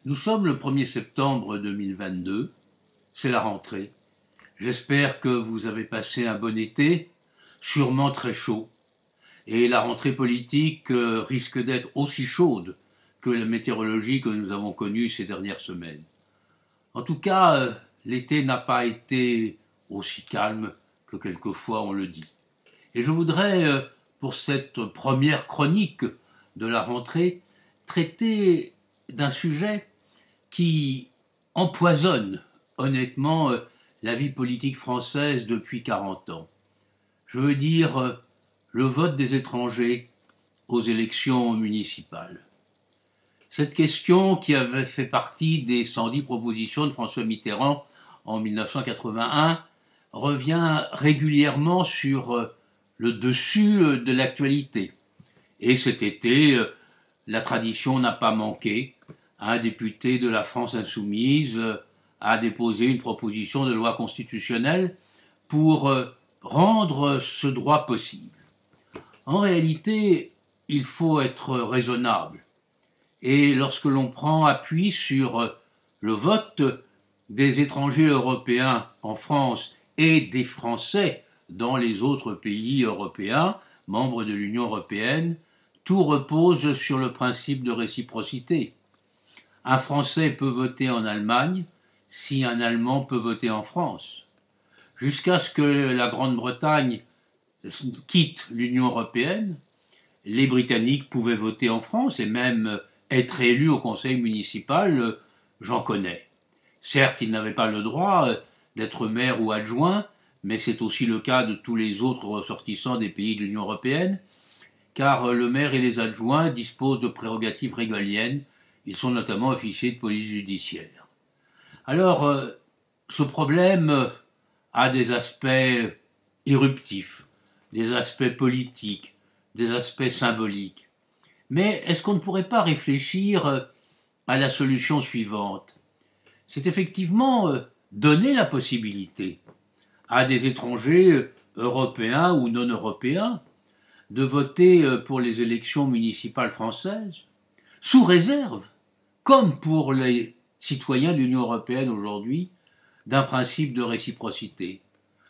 Nous sommes le 1er septembre 2022, c'est la rentrée. J'espère que vous avez passé un bon été, sûrement très chaud. Et la rentrée politique risque d'être aussi chaude que la météorologie que nous avons connue ces dernières semaines. En tout cas, l'été n'a pas été aussi calme que quelquefois on le dit. Et je voudrais, pour cette première chronique de la rentrée, traiter d'un sujet qui empoisonne honnêtement la vie politique française depuis 40 ans. Je veux dire le vote des étrangers aux élections municipales. Cette question, qui avait fait partie des 110 propositions de François Mitterrand en 1981, revient régulièrement sur le dessus de l'actualité. Et cet été, la tradition n'a pas manqué. Un député de la France insoumise a déposé une proposition de loi constitutionnelle pour rendre ce droit possible. En réalité, il faut être raisonnable. Et lorsque l'on prend appui sur le vote des étrangers européens en France et des Français dans les autres pays européens, membres de l'Union européenne, tout repose sur le principe de réciprocité. Un Français peut voter en Allemagne si un Allemand peut voter en France. Jusqu'à ce que la Grande-Bretagne quitte l'Union européenne, les Britanniques pouvaient voter en France et même être élus au conseil municipal, j'en connais. Certes, ils n'avaient pas le droit d'être maire ou adjoint, mais c'est aussi le cas de tous les autres ressortissants des pays de l'Union européenne, car le maire et les adjoints disposent de prérogatives régaliennes. Ils sont notamment officiers de police judiciaire. Alors, ce problème a des aspects éruptifs, des aspects politiques, des aspects symboliques. Mais est-ce qu'on ne pourrait pas réfléchir à la solution suivante? C'est effectivement donner la possibilité à des étrangers européens ou non européens de voter pour les élections municipales françaises, sous réserve, comme pour les citoyens de l'Union européenne aujourd'hui, d'un principe de réciprocité.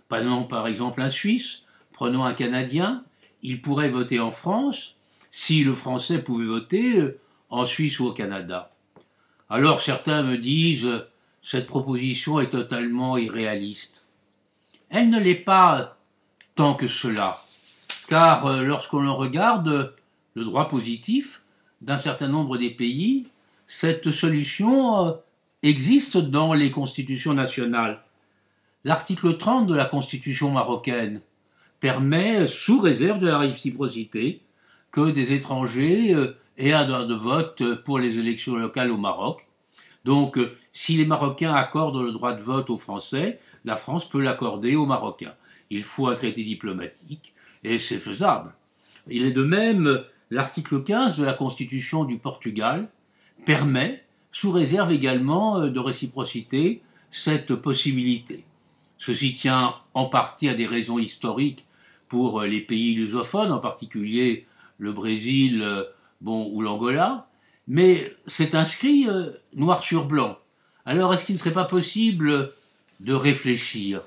Prenons par exemple un Suisse, prenons un Canadien, il pourrait voter en France si le Français pouvait voter en Suisse ou au Canada. Alors certains me disent cette proposition est totalement irréaliste. Elle ne l'est pas tant que cela, car lorsqu'on regarde le droit positif d'un certain nombre des pays, cette solution existe dans les constitutions nationales. L'article 30 de la constitution marocaine permet, sous réserve de la réciprocité, que des étrangers aient un droit de vote pour les élections locales au Maroc. Donc, si les Marocains accordent le droit de vote aux Français, la France peut l'accorder aux Marocains. Il faut un traité diplomatique, et c'est faisable. Il est de même, l'article 15 de la Constitution du Portugal permet, sous réserve également de réciprocité, cette possibilité. Ceci tient en partie à des raisons historiques pour les pays lusophones, en particulier le Brésil ou l'Angola, mais c'est inscrit noir sur blanc. Alors est-ce qu'il ne serait pas possible de réfléchir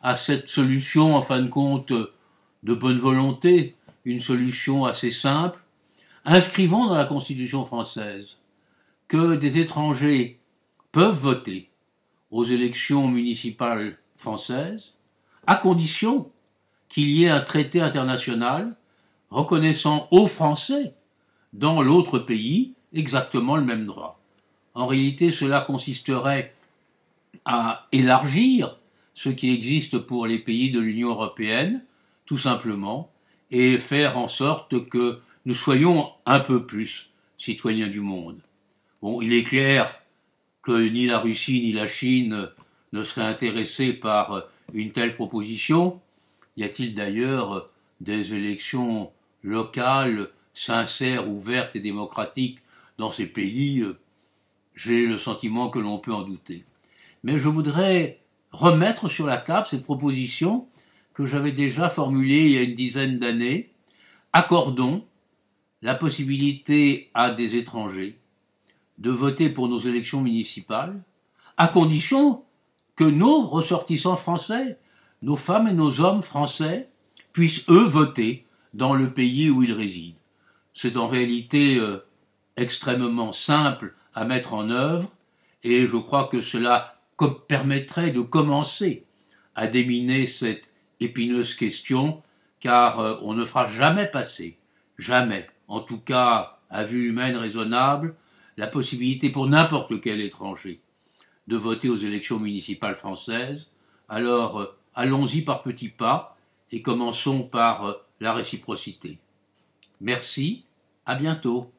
à cette solution, en fin de compte, de bonne volonté, une solution assez simple? Inscrivons dans la Constitution française que des étrangers peuvent voter aux élections municipales françaises, à condition qu'il y ait un traité international reconnaissant aux Français, dans l'autre pays, exactement le même droit. En réalité, cela consisterait à élargir ce qui existe pour les pays de l'Union européenne, tout simplement, et faire en sorte que nous soyons un peu plus citoyens du monde. Bon, il est clair que ni la Russie ni la Chine ne seraient intéressés par une telle proposition. Y a-t-il d'ailleurs des élections locales, sincères, ouvertes et démocratiques dans ces pays? J'ai le sentiment que l'on peut en douter. Mais je voudrais remettre sur la table cette proposition que j'avais déjà formulée il y a une dizaine d'années. Accordons la possibilité à des étrangers de voter pour nos élections municipales, à condition que nos ressortissants français, nos femmes et nos hommes français, puissent eux voter dans le pays où ils résident. C'est en réalité extrêmement simple à mettre en œuvre et je crois que cela permettrait de commencer à déminer cette épineuse question car on ne fera jamais passer, jamais, en tout cas à vue humaine raisonnable, la possibilité pour n'importe quel étranger de voter aux élections municipales françaises. Alors allons-y par petits pas et commençons par la réciprocité. Merci, à bientôt.